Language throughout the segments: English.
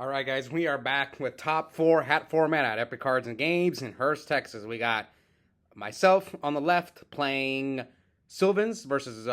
Alright guys, we are back with top 4 hat format at Epic Cards and Games in Hurst, Texas. We got myself on the left playing Sylvans versus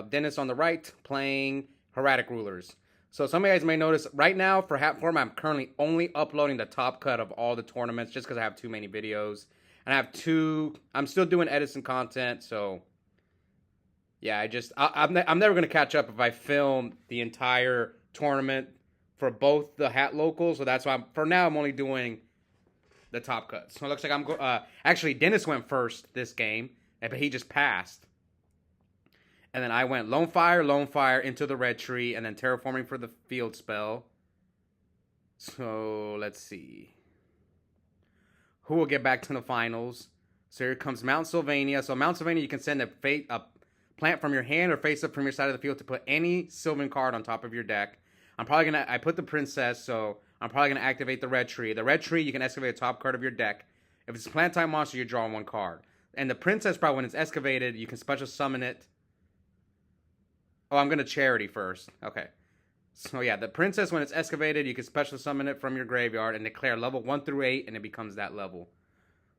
Dennis on the right playing Hieratic Rulers. So some of you guys may notice right now for hat format, I'm currently only uploading the top cut of all the tournaments just because I have too many videos. And I'm still doing edits and content, so yeah, I'm never going to catch up if I film the entire tournament for both the hat locals, so that's why for now I'm only doing the top cuts. So it looks like I'm actually Dennis went first this game, but he just passed. And then I went Lone Fire into the red tree, and then Terraforming for the field spell. So let's see. Who will get back to the finals? So here comes Mount Sylvania. So Mount Sylvania, you can send a plant from your hand or face up from your side of the field to put any Sylvan card on top of your deck. I put the princess, so I'm probably going to activate the red tree. The red tree, you can excavate a top card of your deck. If it's a plant type monster, you draw one card. And the princess, probably when it's excavated, you can special summon it. Oh, I'm going to charity first. Okay. So yeah, the princess, when it's excavated, you can special summon it from your graveyard and declare level 1 through 8, and it becomes that level.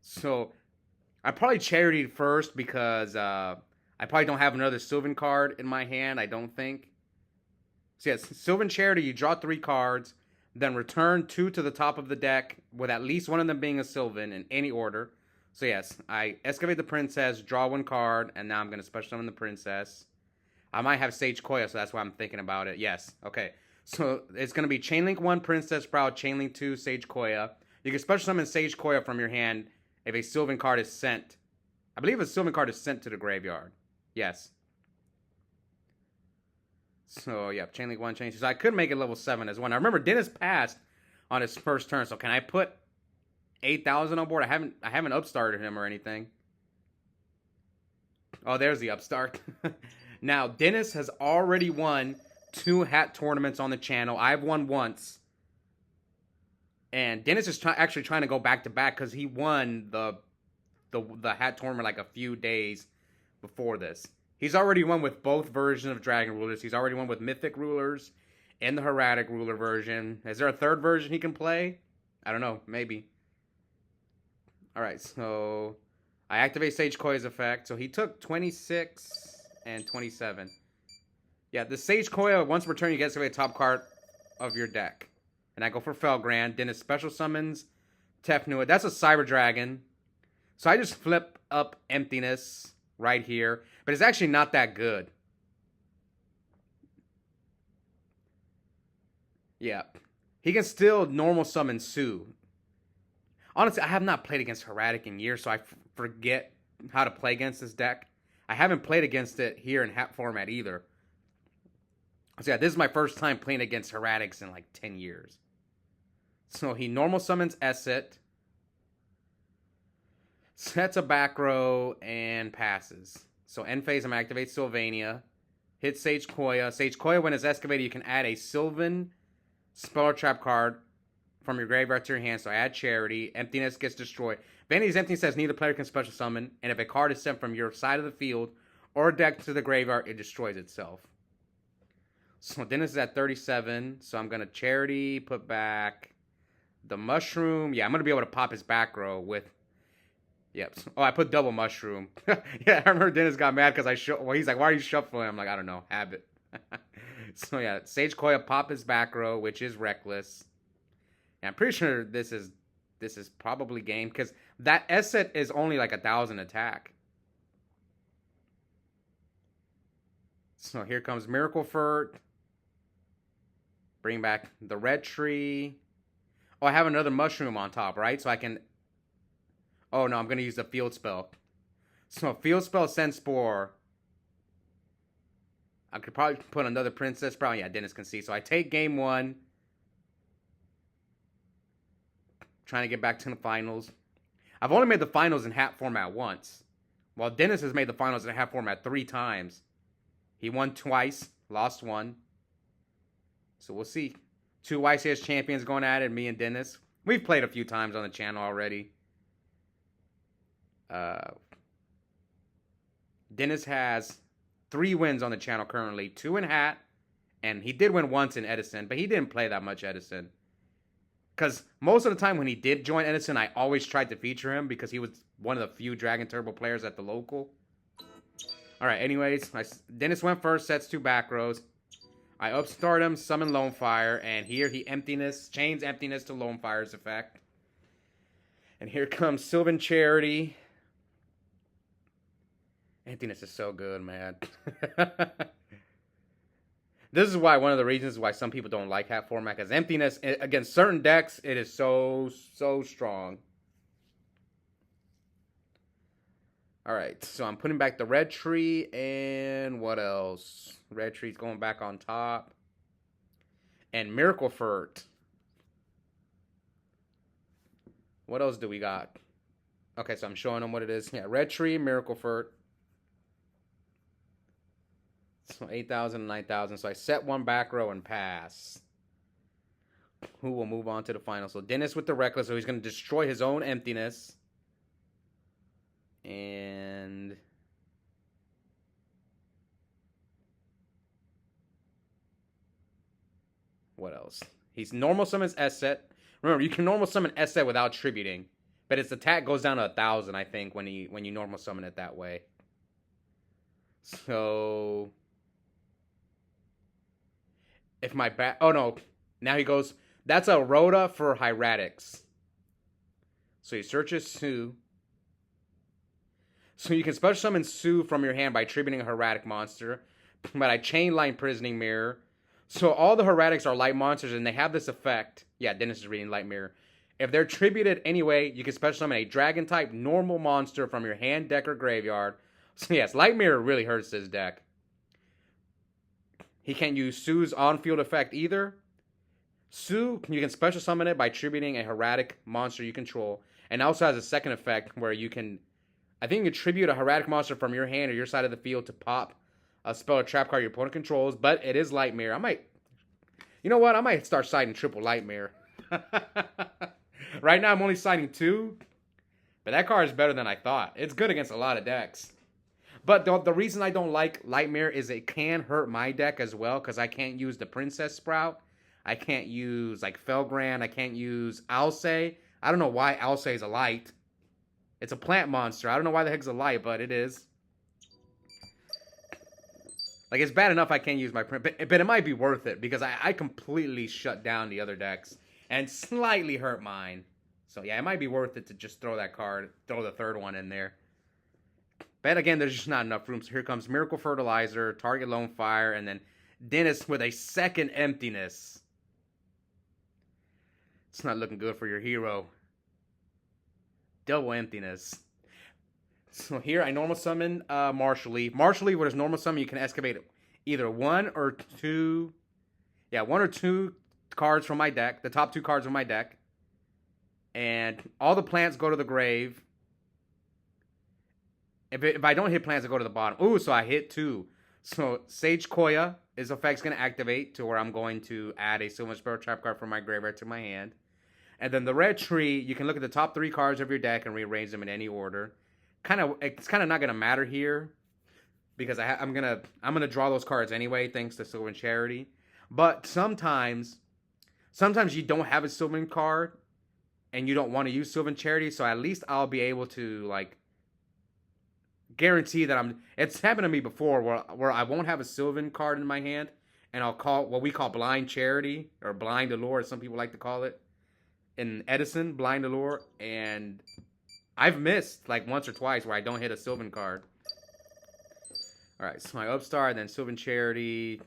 So I probably charitied first because I probably don't have another Sylvan card in my hand, I don't think. So yes, Sylvan Charity, you draw 3 cards, then return 2 to the top of the deck, with at least one of them being a Sylvan in any order. So yes, I excavate the princess, draw 1 card, and now I'm going to special summon the princess. I might have Sage Koya, so that's why I'm thinking about it. Yes, okay. So it's going to be Chainlink 1, Princess Proud, Chainlink 2, Sage Koya. You can special summon Sage Koya from your hand if a Sylvan card is sent. I believe a Sylvan card is sent to the graveyard. Yes. So, yeah, Chainlink 1, Chainlink 2. So I could make it level 7 as 1. I remember Dennis passed on his first turn, so can I put 8,000 on board? I haven't upstarted him or anything. Oh, there's the upstart. Now, Dennis has already won 2 hat tournaments on the channel. I've won once. And Dennis is actually trying to go back-to-back because he won the hat tournament like a few days before this. He's already won with both versions of Dragon Rulers. He's already won with Mythic Rulers and the Hieratic Ruler version. Is there a third version he can play? I don't know. Maybe. Alright, so I activate Sage Koya's effect. So he took 26 and 27. Yeah, the Sage Koya, once per turn, you get to activate a top card of your deck. And I go for Felgrand. Dennis special summons Tefnua. That's a Cyber Dragon. So I just flip up Emptiness right here. But it's actually not that good. Yeah. He can still normal summon Sue. Honestly, I have not played against Hieratic in years, so I forget how to play against this deck. I haven't played against it here in hat format either. So yeah, this is my first time playing against Hieratics in like 10 years. So he normal summons Esset, sets a back row, and passes. So end phase, I'm activate Sylvania. Hit Sage Koya. Sage Koya, when it's excavated, you can add a Sylvan spell or trap card from your graveyard to your hand. So I add Charity. Emptiness gets destroyed. Vanity's Emptiness says neither player can special summon. And if a card is sent from your side of the field or deck to the graveyard, it destroys itself. So Dennis is at 37. So I'm going to Charity, put back the Mushroom. Yeah, I'm going to be able to pop his back row with... Yep. Oh, I put double mushroom. Yeah, I remember Dennis got mad because he's like, why are you shuffling? I'm like, I don't know. Habit. So yeah, Sage Koya pop his back row, which is reckless. And I'm pretty sure this is probably game because that Esset is only like 1,000 attack. So here comes Miracle Furt. Bring back the red tree. Oh, I have another mushroom on top, right? So I can... Oh, no, I'm going to use the field spell. So, field spell, Send Spore. I could probably put another Princess. Probably, yeah, Dennis can see. So, I take game 1. Trying to get back to the finals. I've only made the finals in hat format once. While Dennis has made the finals in hat format 3 times. He won twice, lost 1. So, we'll see. 2 YCS champions going at it, me and Dennis. We've played a few times on the channel already. Dennis has 3 wins on the channel currently. 2 in hat. And he did win once in Edison. But he didn't play that much Edison. Because most of the time when he did join Edison, I always tried to feature him because he was one of the few Dragon Turbo players at the local. Alright, anyways, Dennis went first, sets 2 back rows. I upstart him, summon Lone Fire, and here he chains emptiness to Lone Fire's effect. And here comes Sylvan Charity. Emptiness is so good, man. This is why one of the reasons why some people don't like hat format, because emptiness against certain decks, it is so strong. Alright, so I'm putting back the red tree, and what else? Red tree's going back on top. And Miracle Furt. What else do we got? Okay, so I'm showing them what it is. Yeah, red tree, Miracle Furt. So 8,000 and 9,000. So I set 1 back row and pass. Who will move on to the final? So Dennis with the Reckless, so he's going to destroy his own emptiness. And what else? He's normal summons S set. Remember, you can normal summon S set without tributing, but its attack goes down to 1,000, I think, when you normal summon it that way. So if my back, oh no, now he goes. That's a Rhoda for Hieratics. So he searches Sue. So you can special summon Sue from your hand by tributing a Hieratic monster. But I chain Light Imprisoning Mirror. So all the Hieratics are light monsters and they have this effect. Yeah, Dennis is reading Light Mirror. If they're tributed anyway, you can special summon a dragon type normal monster from your hand, deck, or graveyard. So yes, Light Mirror really hurts this deck. He can't use Sue's on-field effect either. Sue, you can special summon it by tributing a Hieratic monster you control. And also has a second effect where you can, I think you can tribute a Hieratic monster from your hand or your side of the field to pop a spell or trap card your opponent controls. But it is Light Mirror. You know what? I might start citing triple Light Mirror. Right now I'm only citing 2. But that card is better than I thought. It's good against a lot of decks. But the reason I don't like Light Mirror is it can hurt my deck as well, because I can't use the Princess Sprout. I can't use, like, Felgrand. I can't use Alcei. I don't know why Alcei is a light. It's a plant monster. I don't know why the heck it's a light, but it is. Like, it's bad enough I can't use my print, but it might be worth it, because I completely shut down the other decks and slightly hurt mine. So, yeah, it might be worth it to just throw that card, throw the third one in there. But again, there's just not enough room. So here comes Miracle Fertilizer, target Lone Fire, and then Dennis with a second emptiness. It's not looking good for your hero. Double emptiness. So here I normal summon Marshall Leaf. Marshall Leaf with his normal summon, you can excavate either 1 or 2. Yeah, 1 or 2 cards from my deck. The top 2 cards of my deck. And all the plants go to the grave. If I don't hit plants, I go to the bottom. Ooh, so I hit 2. So Sage Koya, his effect's going to activate to where I'm going to add a Sylvan Spell Trap card from my graveyard to my hand. And then the red tree, you can look at the top 3 cards of your deck and rearrange them in any order. It's kind of not going to matter here because I'm gonna draw those cards anyway thanks to Sylvan Charity. But sometimes you don't have a Sylvan card and you don't want to use Sylvan Charity, so at least I'll be able to, like, guarantee that it's happened to me before where I won't have a Sylvan card in my hand and I'll call what we call Blind Charity or Blind Allure, as some people like to call it in Edison, Blind Allure, and I've missed like once or twice where I don't hit a Sylvan card. Alright, so my Upstart, then Sylvan Charity.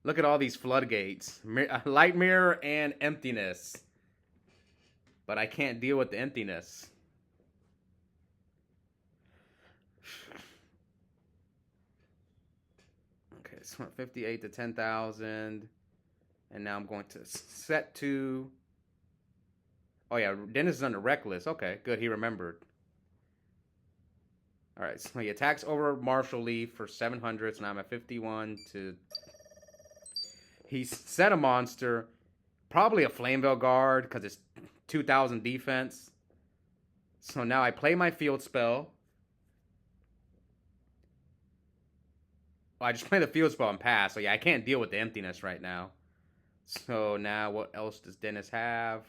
Look at all these floodgates. Light Mirror and Emptiness. But I can't deal with the emptiness. Okay, so 58 to 10,000. And now I'm going to set to... Oh yeah, Dennis is under Reckless. Okay, good, he remembered. Alright, so he attacks over Marshall Leaf for 700. So now I'm at 51 to... He set a monster. Probably a Flamevale Guard, because it's 2,000 defense. So now I play my field spell. Well, I just play the field spell and pass. So yeah, I can't deal with the emptiness right now. So now what else does Dennis have?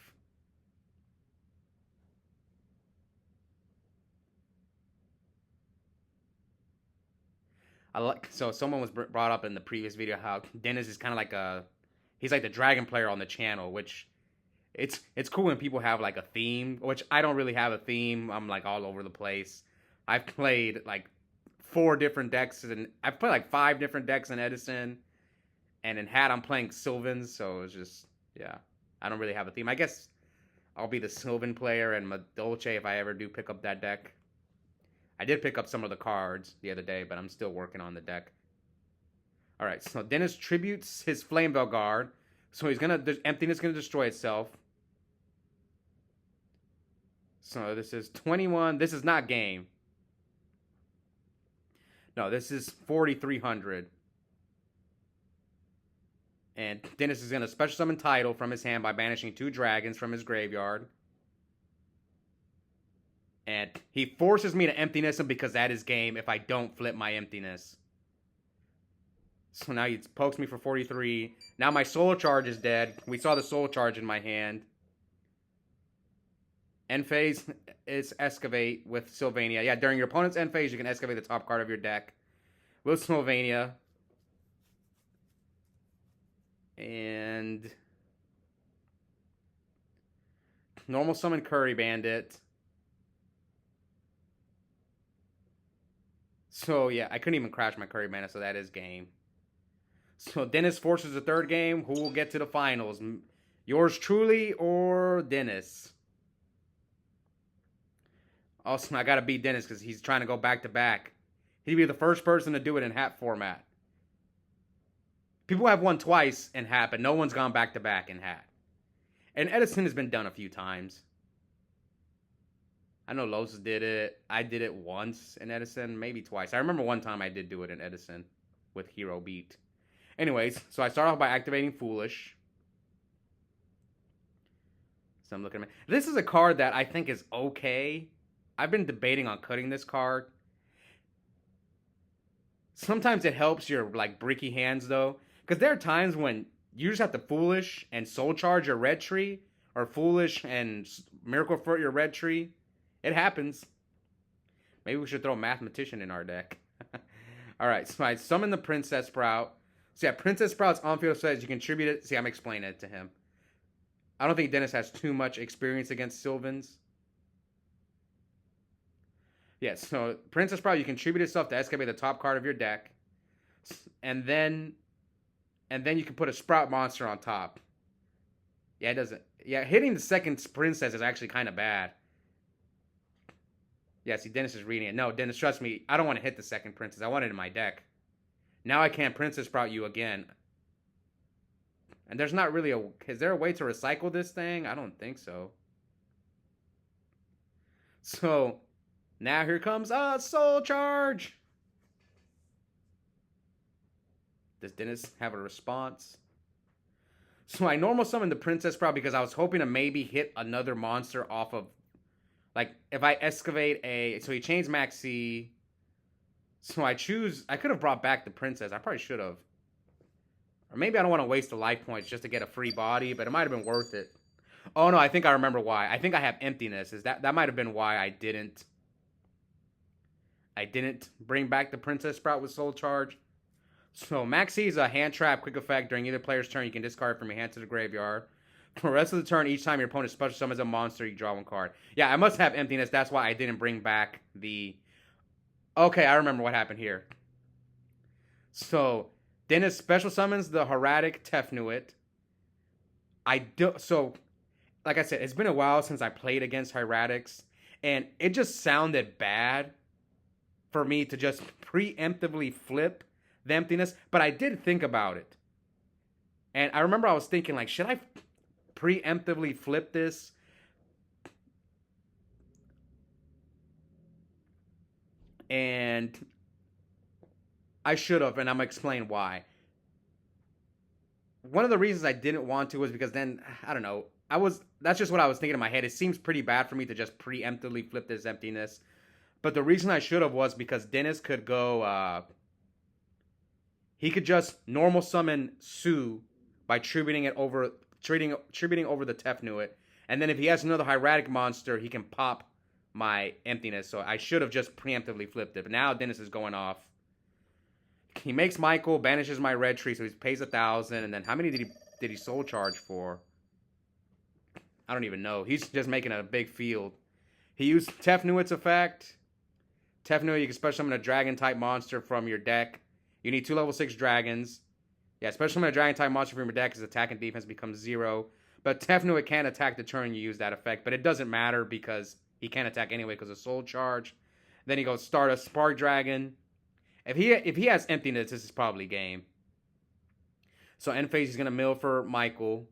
So someone was brought up in the previous video how Dennis is kind of like he's like the dragon player on the channel, which it's cool when people have like a theme, which I don't really have a theme. I'm like all over the place. I've played like 4 different decks, and I've played like 5 different decks in Edison, and in Hat I'm playing Sylvans, so it's just, yeah, I don't really have a theme. I guess I'll be the Sylvan player and Madolce if I ever do pick up that deck. I did pick up some of the cards the other day, but I'm still working on the deck. All right, so Dennis tributes his Flame Veil Guard. So he's gonna, Emptiness gonna destroy itself. So this is 21. This is not game. No, this is 4,300. And Dennis is gonna special summon Tidal from his hand by banishing 2 dragons from his graveyard. And he forces me to Emptiness him because that is game if I don't flip my Emptiness. So now he pokes me for 43. Now my Soul Charge is dead. We saw the Soul Charge in my hand. End phase is Excavate with Sylvania. Yeah, during your opponent's end phase, you can Excavate the top card of your deck with Sylvania. And normal summon Curry Bandit. So yeah, I couldn't even crash my Curry Bandit, so that is game. So Dennis forces the 3rd game. Who will get to the finals? Yours truly or Dennis? Also, I gotta beat Dennis because he's trying to go back to back. He'd be the first person to do it in Hat format. People have won twice in Hat, but no one's gone back to back in Hat. And Edison has been done a few times. I know Los did it. I did it once in Edison, maybe twice. I remember one time I did do it in Edison with Hero Beat. Anyways, so I start off by activating Foolish. So I'm looking at this is a card that I think is okay. I've been debating on cutting this card. Sometimes it helps your like bricky hands though, because there are times when you just have to Foolish and Soul Charge your red tree, or Foolish and Miracle Fruit your red tree. It happens. Maybe we should throw Mathematician in our deck. Alright, so I summon the Princess Sprout. So yeah, Princess Sprout's on-field says you contribute it. See, I'm explaining it to him. I don't think Dennis has too much experience against Sylvans. Yeah, so Princess Sprout, you contribute itself to Excavate the top card of your deck. And then you can put a Sprout monster on top. Yeah, it doesn't. Yeah, hitting the second Princess is actually kind of bad. Yeah, see, Dennis is reading it. No, Dennis, trust me, I don't want to hit the second Princess. I want it in my deck. Now I can't Princess Sprout you again. And there's not really a... Is there a way to recycle this thing? I don't think so. So, now here comes a Soul Charge. Does Dennis have a response? So I normal summoned the Princess Sprout because I was hoping to maybe hit another monster off of... Like, if I excavate a... So he chains Maxi. So I choose... I could have brought back the Princess. I probably should have. Or maybe I don't want to waste the life points just to get a free body, but it might have been worth it. Oh, no, I think I remember why. I think I have Emptiness. That might have been why I didn't bring back the Princess Sprout with Soul Charge. So Maxi is a hand trap quick effect. During either player's turn, you can discard from your hand to the graveyard. For the rest of the turn, each time your opponent special summons a monster, you draw 1 card. Yeah, I must have Emptiness. That's why I didn't bring back the... Okay, I remember what happened here. So, Dennis special summons the Hieratic Tefnuit. So, like I said, it's been a while since I played against Hieratics, and it just sounded bad for me to just preemptively flip the Emptiness, but I did think about it. And I remember I was thinking, like, should I preemptively flip this? And I should have, and I'm going to explain why. One of the reasons I didn't want to was because then, I don't know, that's just what I was thinking in my head. It seems pretty bad for me to just preemptively flip this Emptiness. But the reason I should have was because Dennis could go, he could just normal summon Sue by tributing over the Tefnuit. And then if he has another hieratic monster, he can pop my emptiness. So I should have just preemptively flipped it. But now Dennis is going off. He makes Michael, banishes my red tree, so he pays 1,000. And then how many did he soul charge for? I don't even know. He's just making a big field. He used Tefnuit's effect. Tefnuit, you can special summon a dragon type monster from your deck. You need 2 level 6 dragons. Yeah, special summon a dragon type monster from your deck. His attack and defense becomes 0. But Tefnuit can't attack the turn you use that effect. But it doesn't matter because he can't attack anyway because of soul charge. Then he goes start a spark dragon. If he has emptiness, this is probably game. So end phase, he's gonna mill for Michael.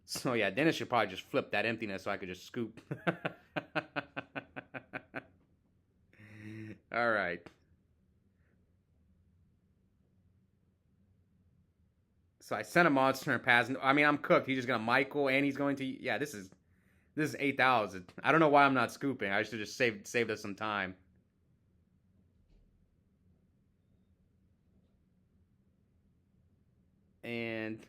So yeah, Dennis should probably just flip that emptiness so I could just scoop. All right. So I sent a monster and pass. I mean, I'm cooked. He's just gonna Michael, and he's going to. Yeah, this is 8,000. I don't know why I'm not scooping. I should just save us some time. And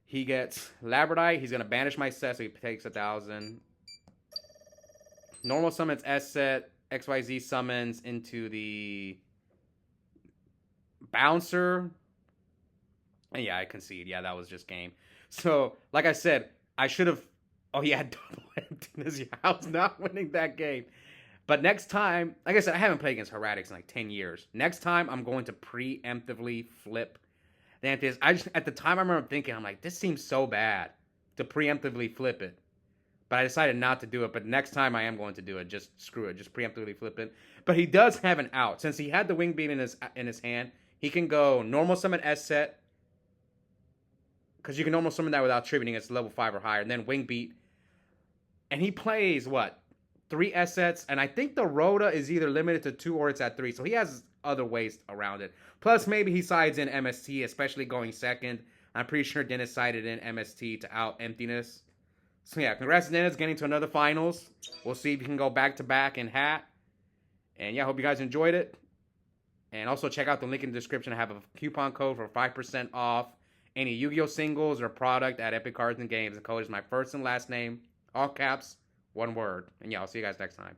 he gets Labradite. He's gonna banish my set, so he takes 1,000. Normal summons S set. XYZ summons into the bouncer. And yeah, I concede. Yeah, that was just game. So, like I said, I should have. Oh, yeah, double emptiness. Yeah, I was not winning that game. But next time, like I said, I haven't played against Hieratics in like 10 years. Next time, I'm going to preemptively flip the emptiness. At the time, I remember thinking, I'm like, this seems so bad to preemptively flip it. But I decided not to do it. But next time, I am going to do it. Just screw it. Just preemptively flip it. But he does have an out. Since he had the Wing Beat in his hand, he can go normal summon S set. Because you can normal summon that without tributing. It's level 5 or higher. And then Wing Beat. And he plays, what? 3 S sets. And I think the Rhoda is either limited to 2 or it's at 3. So he has other ways around it. Plus, maybe he sides in MST, especially going second. I'm pretty sure Dennis sided in MST to out emptiness. So yeah, congrats to Dennis getting to another finals. We'll see if he can go back-to-back in hat. And yeah, hope you guys enjoyed it. And also check out the link in the description. I have a coupon code for 5% off any Yu-Gi-Oh! Singles or product at Epic Cards and Games. The code is my first and last name, all caps, one word. And yeah, I'll see you guys next time.